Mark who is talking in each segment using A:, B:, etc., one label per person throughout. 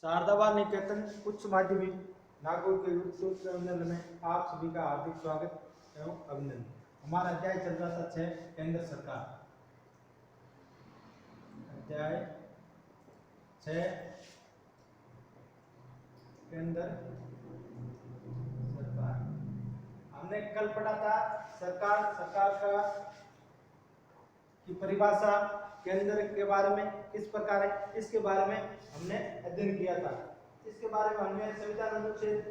A: शारदाबाद निकेतन उच्च माध्यमिक नागौर के यूट्यूब चैनल में आप सभी का हार्दिक स्वागत एवं अभिनंदन। हमारा अध्याय चल रहा था 6 केंद्र सरकार। अध्याय 6 केंद्र सरकार। हमने कल पढ़ा था सरकार का की परिभाषा, केंद्र के बारे में किस प्रकार है, इसके बारे में हमने अध्ययन किया था। इसके बारे में हमने संविधान अनुच्छेद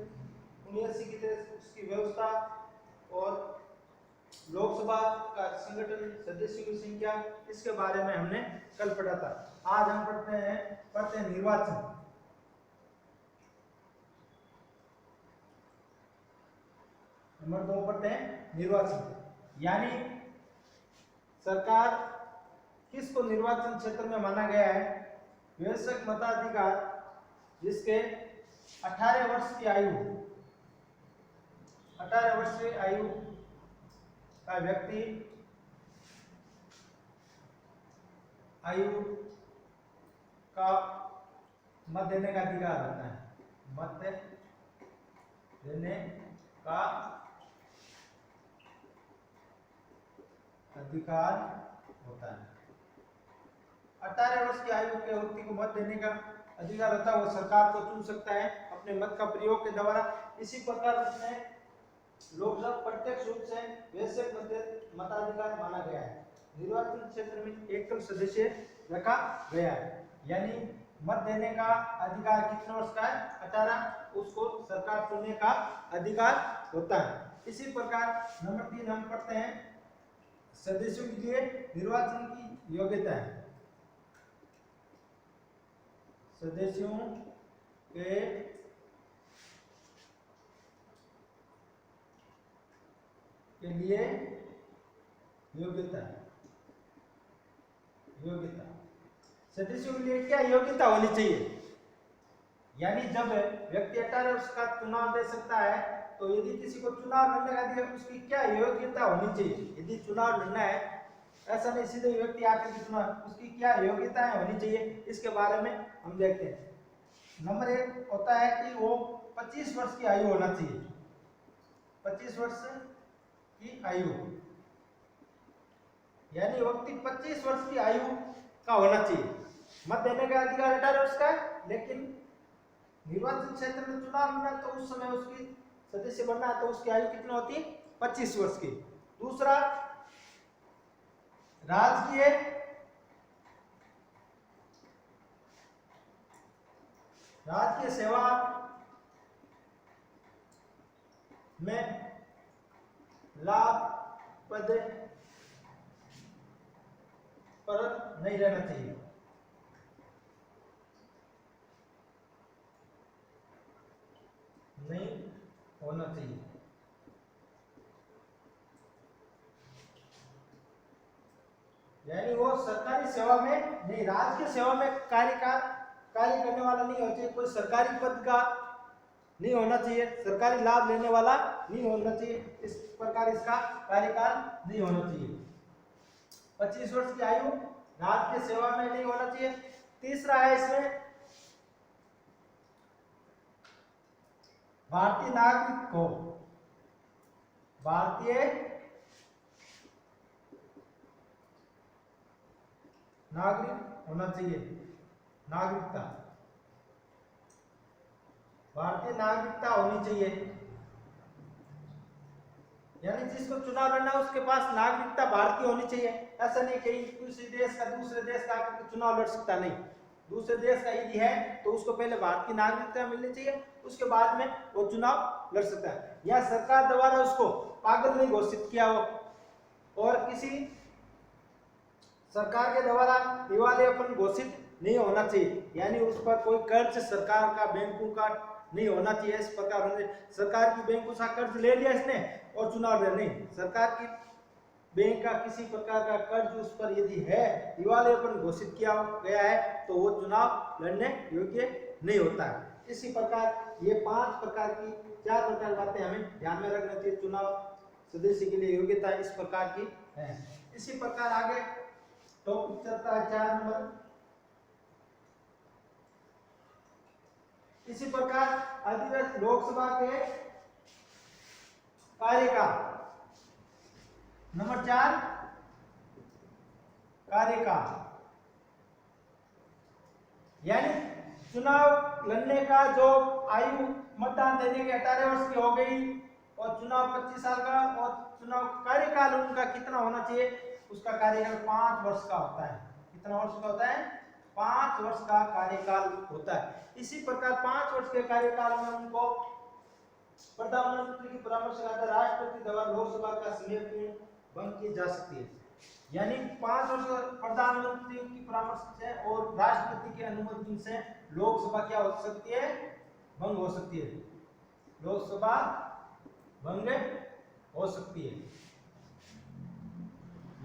A: 79 की तरह उसकी व्यवस्था और लोकसभा का संगठन, सदस्यों की संख्या, इसके बारे में हमने कल पढ़ा था। आज हम पढ़ते हैं निर्वाचन। नंबर 2 पढ़ते हैं निर्वाचन, यानी सरकार किसको निर्वाचन क्षेत्र में माना गया है? वयस्क मताधिकार जिसके 18 वर्ष की आयु, 18 वर्ष की आयु का व्यक्ति आयु का मत देने का अधिकार होता है। मत देने का अधिकार होता है। 18 वर्ष की आयु के व्यक्ति को मत देने का अधिकार होता है। वो सरकार को चुन सकता है अपने मत का प्रयोग के द्वारा। इसी प्रकार उसमें लोकसभा प्रत्यक्ष रूप से वयस्क मताधिकार माना गया है। निर्वाचन क्षेत्र में एकल सदस्य रखा गया है, यानी मत देने का अधिकार कितने वर्ष का है? 18। उसको सरकार चुनने का अधिकार होता है। इसी प्रकार नंबर 3 हम पढ़ते हैं सदस्यों के लिए निर्वाचन की योग्यता है। सदस्यों के लिए योग्यता। सदस्यों के लिए क्या योग्यता होनी चाहिए? यानी जब व्यक्ति 18 वर्ष का चुनाव दे सकता है, तो यदि किसी को चुनाव लड़ने का अधिकार, उसकी क्या योग्यता होनी चाहिए? यदि चुनाव लड़ना है, ऐसा नहीं सीधे व्यक्ति आकर के चुनाव, उसकी क्या योग्यताएं होनी चाहिए, इसके बारे में हम देखते हैं। नंबर 1 होता है कि वो 25 वर्ष की आयु होना चाहिए। 25 वर्ष की आयु, यानी व्यक्ति 25 वर्ष की आयु का होना चाहिए। मत देने का अधिकार 18 वर्ष का है, लेकिन निर्वाचन क्षेत्र में चुनाव लड़ना, तो उस समय उसकी सदस्य बनना है, तो उसकी आयु कितनी होती है? 25 वर्ष की। दूसरा, राजकीय सेवा में लाभ पद पर नहीं रहना चाहिए। नहीं होना चाहिए। यानी वो सरकारी सेवा में नहीं, राजकीय सेवा में कार्य करने वाला नहीं होना चाहिए। कोई सरकारी पद का नहीं होना चाहिए, सरकारी लाभ लेने वाला नहीं होना चाहिए। इस प्रकार इसका कार्यकाल नहीं होना चाहिए। 25 वर्ष की आयु, राजकीय सेवा में नहीं होना चाहिए। तीसरा है इसमें भारतीय नागरिक को, भारतीय नागरिक होना चाहिए। नागरिकता, भारतीय नागरिकता होनी चाहिए। यानी जिसको चुनाव लड़ना है, उसके पास नागरिकता भारतीय होनी चाहिए। ऐसा नहीं कि दूसरे देश का आकर चुनाव लड़ सकता, नहीं। दूसरे देश का यदि है तो उसको पहले भारत की नागरिकता मिलनी चाहिए, उसके बाद में वो चुनाव लड़ सकता है। या सरकार द्वारा उसको पागल नहीं घोषित किया हो, और किसी सरकार के द्वारा दिवालियापन घोषित नहीं होना चाहिए। यानी उस पर कोई कर्ज सरकार का, बैंकों का नहीं होना चाहिए। इस प्रकार सरकार की बैंकों से कर्ज ले लिया इसने और चुनाव लड़, नहीं। सरकार की बैंक का किसी प्रकार का कर्ज उस पर यदि है, दिवालियापन घोषित किया गया है, तो वो चुनाव लड़ने योग्य नहीं होता है। इसी प्रकार ये 4 प्रकार की बातें हमें ध्यान में रखना चाहिए। चुनाव सदस्य के लिए योग्यता इस प्रकार की है। इसी प्रकार आगे टॉपिक चलता है 4 नंबर, इसी प्रकार अधिवेशन लोकसभा के कार्यकाल। नंबर 4 कार्यकाल, यानी चुनाव लड़ने का जो आयु मतदान देने के 18 वर्ष की हो गई और चुनाव 25 साल का, और चुनाव कार्यकाल उनका कितना होना चाहिए, उसका कार्यकाल 5 वर्ष का होता है। कितना वर्ष का होता है? 5 वर्ष का कार्यकाल होता है। इसी प्रकार 5 वर्ष के कार्यकाल में उनको प्रधानमंत्री की परामर्श के आधार राष्ट्रपति द्वारा लोकसभा का समय पूर्ण भंग की जा सकती है। यानी 5 वर्ष प्रधानमंत्री की परामर्श से और राष्ट्रपति की अनुमोदन से लोकसभा क्या हो सकती है? भंग हो सकती है। लोकसभा भंग हो सकती है।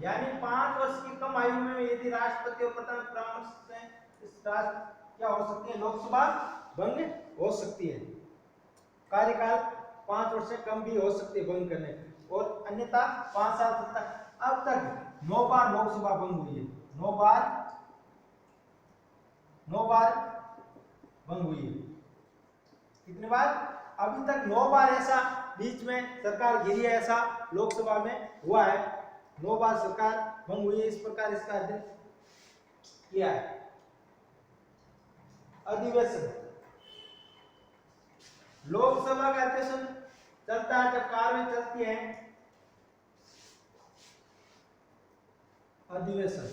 A: यानी 5 वर्ष की कम आयु में यदि राष्ट्रपति और प्रधान परामर्श से इस राष्ट्र क्या हो सकती है? लोकसभा भंग हो सकती है। कार्यकाल 5 वर्ष से कम भी हो सकती है भंग करने, और अन्यथा 5 साल तक। अब तक 9 बार लोकसभा भंग हुई है। 9 बार भंग हुई है। कितने बार? अभी तक 9 बार ऐसा बीच में सरकार गिरी है, ऐसा लोकसभा में हुआ है। 9 बार सरकार भंग हुई है। इस प्रकार इसका अध्ययन किया है। अधिवेशन, लोकसभा का अधिवेशन चलता है जब कार्रवाई चलती है। अधिवेशन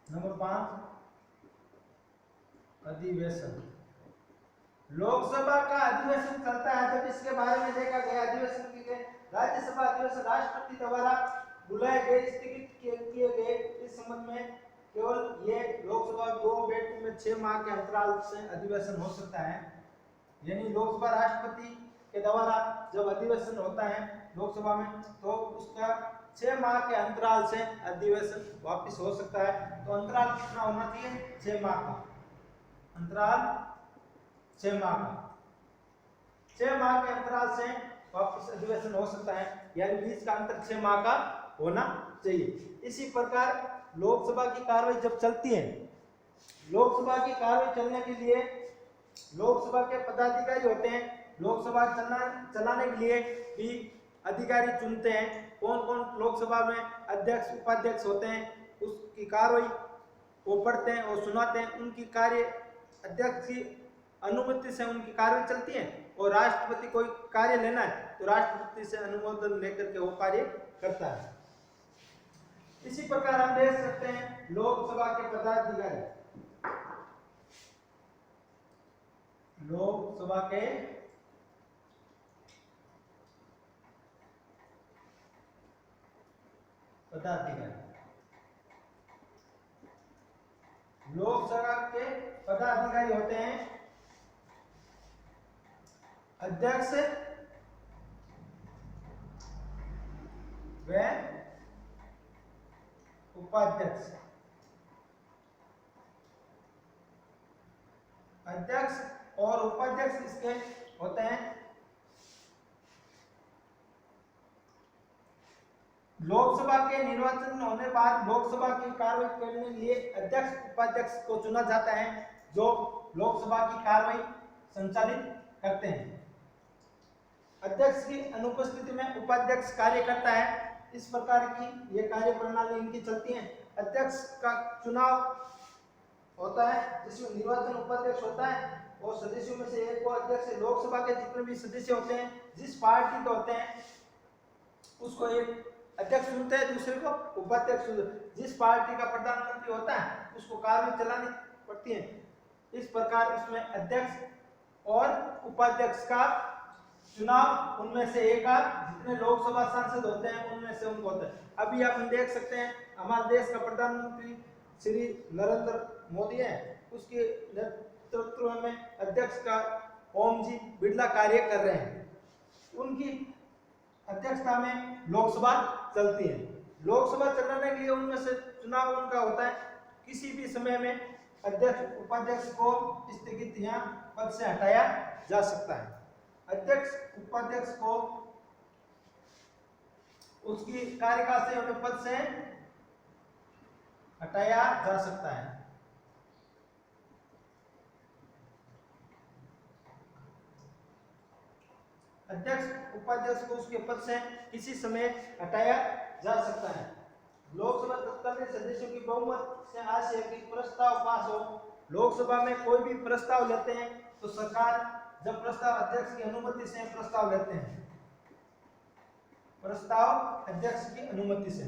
A: नंबर 5 अधिवेशन। लोकसभा का अधिवेशन चलता है जब इसके बारे में देखा गया अधिवेशन के राज्यसभा अधिवेशन राष्ट्रपति द्वारा बुलाए गए स्थगित किए गए। इस संबंध में केवल ये लोकसभा 2 बैठकों में 6 माह के अंतराल से अधिवेशन हो सकता है। यानी लोकसभा राष्ट्रपति के द्वारा जब अधिवेशन होता है लोकसभा में, तो उसका 6 माह के अंतराल से अधिवेशन वापस हो सकता है। तो अंतराल कितना होना चाहिए? 6 माह का अंतराल। 6 माह का 6 माह के अंतराल से वापस अधिवेशन हो सकता है। यानी बीच का अंतर 6 माह का होना चाहिए। इसी प्रकार लोकसभा की कार्रवाई जब चलती है, लोकसभा की कार्रवाई चलने के लिए लोकसभा के पदाधिकारी होते हैं। लोकसभा चलाने के लिए भी अधिकारी चुनते हैं। कौन कौन लोकसभा में अध्यक्ष उपाध्यक्ष होते हैं, उसकी कार्रवाई वो पढ़ते हैं और सुनाते हैं। उनकी कार्य अध्यक्ष की अनुमति से उनकी कार्रवाई चलती है, और राष्ट्रपति कोई कार्य लेना है तो राष्ट्रपति से अनुमोदन लेकर के वो कार्य करता है। इसी प्रकार हम देख सकते हैं लोकसभा के पदाधिकारी, लोकसभा के पदाधिकारी, लोकसभा के पदाधिकारी होते हैं अध्यक्ष व उपाध्यक्ष। अध्यक्ष और उपाध्यक्ष इसके होते हैं। लोकसभा के निर्वाचन होने बाद लोकसभा की कार्रवाई करने के लिए अध्यक्ष उपाध्यक्ष को चुना जाता है, जो लोकसभा की कार्रवाई संचालित करते हैं। अध्यक्ष की अनुपस्थिति में उपाध्यक्ष कार्य करता है। इस प्रकार की ये कार्य प्रणाली इनकी चलती है। अध्यक्ष का चुनाव होता है जिसमें निर्वाचन उपाध्यक्ष होता है, और सदस्यों में से एक को अध्यक्ष है। लोकसभा के जितने भी सदस्य होते हैं, जिस पार्टी के होते हैं उसको एक अध्यक्ष चुनते हैं, दूसरे को उपाध्यक्ष। जिस पार्टी का प्रधानमंत्री होता है उसको कार्रवाई चलानी पड़ती है। इस प्रकार उसमें अध्यक्ष और उपाध्यक्ष का चुनाव उनमें से एक का, जितने लोकसभा सांसद होते हैं उनमें से उनको होता है। अभी आप देख सकते हैं हमारे देश का प्रधानमंत्री श्री नरेंद्र मोदी है, उसके नेतृत्व में अध्यक्ष का ओम जी बिरला कार्य कर रहे हैं। उनकी अध्यक्षता में लोकसभा चलती है। लोकसभा चलाने के लिए उनमें से चुनाव उनका होता है। किसी भी समय में अध्यक्ष उपाध्यक्ष को स्थगित या पद से हटाया जा सकता है। अध्यक्ष उपाध्यक्ष को उसकी कार्यकाल से अपने पद से हटाया जा सकता है। अध्यक्ष उपाध्यक्ष को उसके पद से किसी समय हटाया जा सकता है। लोकसभा तत्कालीन सदस्यों की बहुमत से आशय कि प्रस्ताव पास हो। लोकसभा में कोई भी प्रस्ताव लेते हैं तो सरकार जब प्रस्ताव अध्यक्ष की अनुमति से प्रस्ताव लेते हैं, प्रस्ताव अध्यक्ष की अनुमति से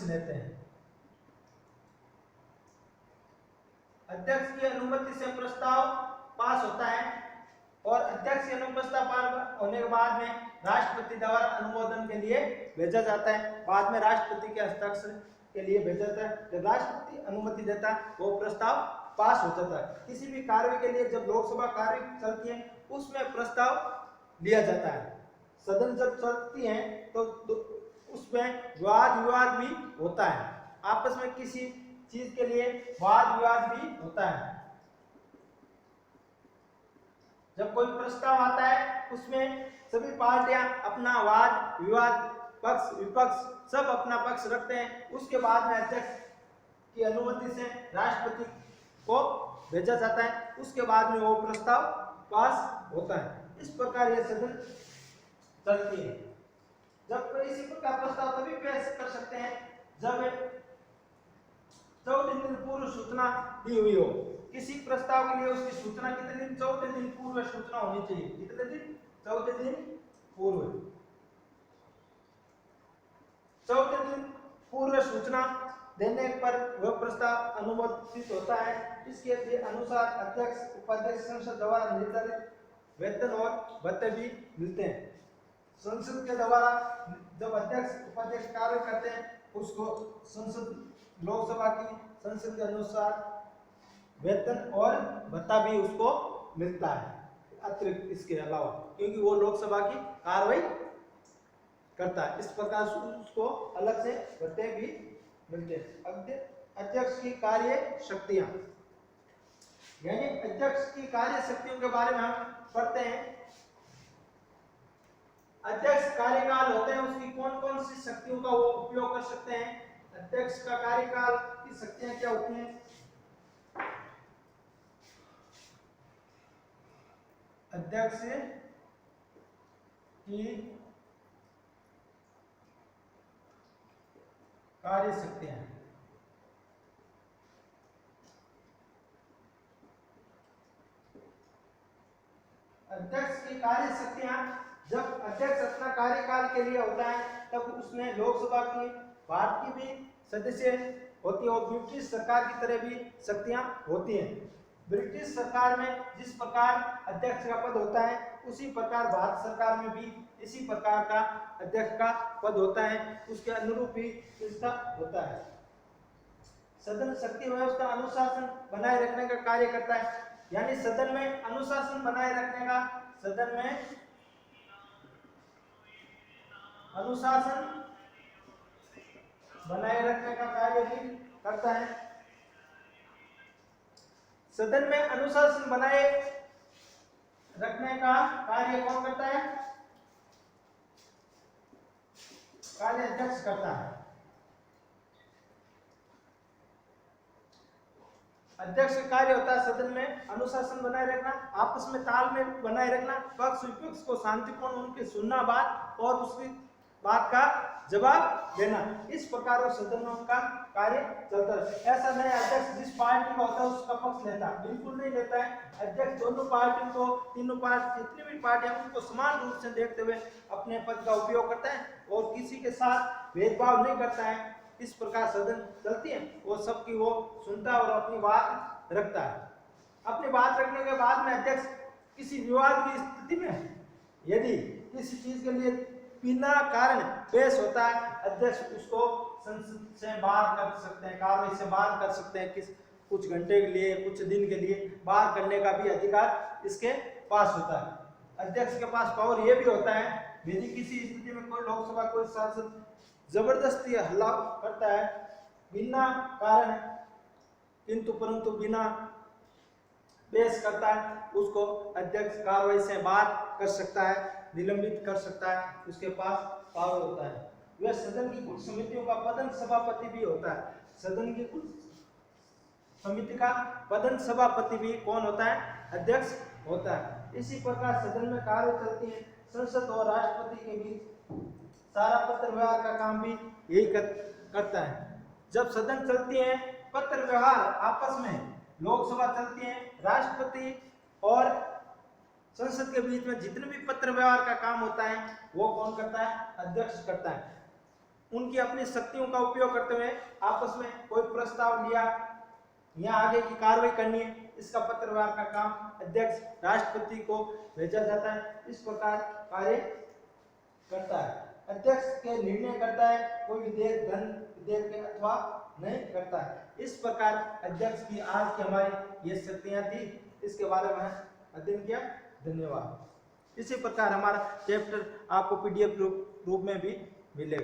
A: लेते हैं। अध्यक्ष की अनुमति से प्रस्ताव पास होता है और अध्यक्ष की अनुपस्थिति पास होने के बाद में राष्ट्रपति द्वारा अनुमोदन के लिए भेजा जाता है। बाद में राष्ट्रपति के हस्ताक्षर के लिए भेजा जाता है। जब राष्ट्रपति अनुमति देता है वो प्रस्ताव पास हो जाता है। किसी भी कार्य के लिए जब लोकसभा कार्य चलती है उसमें प्रस्ताव लिया जाता है। सदन जब चलती है तो उसमें वाद विवाद भी होता है। आपस में किसी चीज के लिए वाद विवाद भी होता है। जब कोई प्रस्ताव आता है उसमें सभी पार्टियां अपना वाद विवाद पक्ष विपक्ष सब अपना पक्ष रखते हैं। उसके बाद में अध्यक्ष की अनुमति से राष्ट्रपति को भेजा जाता है। उसके बाद में वो प्रस्ताव पास होता है। इस प्रकार ये सदन चलती है। जब इसी प्रकार प्रस्ताव तभी पेश कर सकते हैं जब 14 दिन पूर्व सूचना दी हुई हो। किसी प्रस्ताव के लिए उसकी सूचना कितने दिन? 14 दिन पूर्व सूचना होनी चाहिए। कितने दिन? 14 दिन पूर्व। 14 दिन पूर्व सूचना देने पर वह प्रस्ताव अनुमोदित होता है। इसके अनुसार अध्यक्ष उपाध्यक्ष संसद द्वारा निर्धारित वेतन और भत्ते भी मिलते हैं। संसद के द्वारा जब अध्यक्ष उपाध्यक्ष कार्य करते हैं उसको संसद लोकसभा की संसद के अनुसार वेतन और भत्ता भी उसको मिलता है अतिरिक्त इसके अलावा, क्योंकि वो लोकसभा की कार्रवाई करता है। इस प्रकार उसको अलग से भत्ते भी मिलते हैं। अध्यक्ष की कार्य शक्तियां, यानी अध्यक्ष की कार्य शक्तियों के बारे में हम पढ़ते हैं। अध्यक्ष कार्यकाल होते हैं उसकी कौन कौन सी शक्तियों का वो उपयोग कर सकते हैं। अध्यक्ष का कार्यकाल की शक्तियां क्या होती हैं? अध्यक्ष की कार्य शक्तियां, अध्यक्ष की कार्य शक्तियां जब अध्यक्ष अपना कार्यकाल के लिए होता है तब उसमें लोकसभा की भारत की भी सदस्य होती है और ब्रिटिश सरकार की तरह भी शक्तियां होती हैं। ब्रिटिश सरकार में जिस प्रकार अध्यक्ष का पद होता है उसी प्रकार भारत सरकार में भी इसी प्रकार का अध्यक्ष का पद होता है, उसके अनुरूप ही इसका होता है। सदन शक्ति व्यवस्था अनुशासन बनाए रखने का कार्य करता है, यानी सदन में अनुशासन बनाए रखने का, सदन में अनुशासन बनाए रखने का कार्य भी करता है। सदन में अनुशासन बनाए रखने का कार्य कौन करता है? कार्य अध्यक्ष करता है। अध्यक्ष का कार्य होता है सदन में अनुशासन बनाए रखना, आपस में तालमेल बनाए रखना, पक्ष विपक्ष को शांतिपूर्ण उनकी सुनना बात और उसकी बात का जवाब देना। इस प्रकार वो सदन में का कार्य चलता है। ऐसा नहीं अध्यक्ष जिस पार्टी का होता है उसका पक्ष लेता है, बिल्कुल नहीं लेता है। अध्यक्ष दोनों पार्टियों को, तीनों पार्टी जितनी भी पार्टियां उनको समान रूप से देखते हुए अपने पद का उपयोग करता है और किसी के साथ भेदभाव नहीं करता है। इस प्रकार सदन चलती है, वो सबकी वो सुनता है और अपनी बात रखता है। अपनी बात रखने के बाद में अध्यक्ष किसी विवाद की स्थिति में यदि किसी चीज के लिए बिना कारण पेश होता है, अध्यक्ष उसको संसद से बाहर कर सकते हैं, कार्रवाई से बाहर कर सकते हैं। कुछ घंटे के लिए, कुछ दिन के लिए बाहर करने का भी अधिकार इसके पास होता है। अध्यक्ष के पास पावर ये भी होता है, यदि किसी स्थिति में कोई लोकसभा कोई सांसद जबरदस्ती हल्ला करता है बिना कारण किंतु परंतु बिना पेश करता है, उसको अध्यक्ष कार्रवाई से बाहर कर सकता है, निलंबित कर सकता है, उसके पास पावर होता है। वह सदन की कुछ समितियों का पदन सभापति भी होता है। सदन की कुछ समिति का पदन सभापति भी कौन होता है? अध्यक्ष होता है। इसी प्रकार सदन में कार्य चलती है, संसद और राष्ट्रपति के बीच सारा पत्र व्यवहार का काम भी यही करता है। जब सदन चलती है, पत्र व्यवहार आपस में, लोकसभा चलती है, राष्ट्रपति और संसद के बीच में जितने भी पत्र व्यवहार का काम होता है वो कौन करता है? अध्यक्ष करता है। उनकी अपनी शक्तियों का उपयोग करते हुए आपस में कोई प्रस्ताव लिया या आगे की कार्रवाई करनी है, इसका पत्र व्यवहार का काम अध्यक्ष राष्ट्रपति को भेजा जाता है। इस प्रकार कार्य करता है। अध्यक्ष के निर्णय करता है, कोई विधेयक धन विधेयक के अथवा नहीं करता है। इस प्रकार अध्यक्ष की आज की हमारी ये शक्तियां थी, इसके बारे में अध्ययन किया। धन्यवाद। इसी प्रकार हमारा चैप्टर आपको PDF रूप में भी मिलेगा।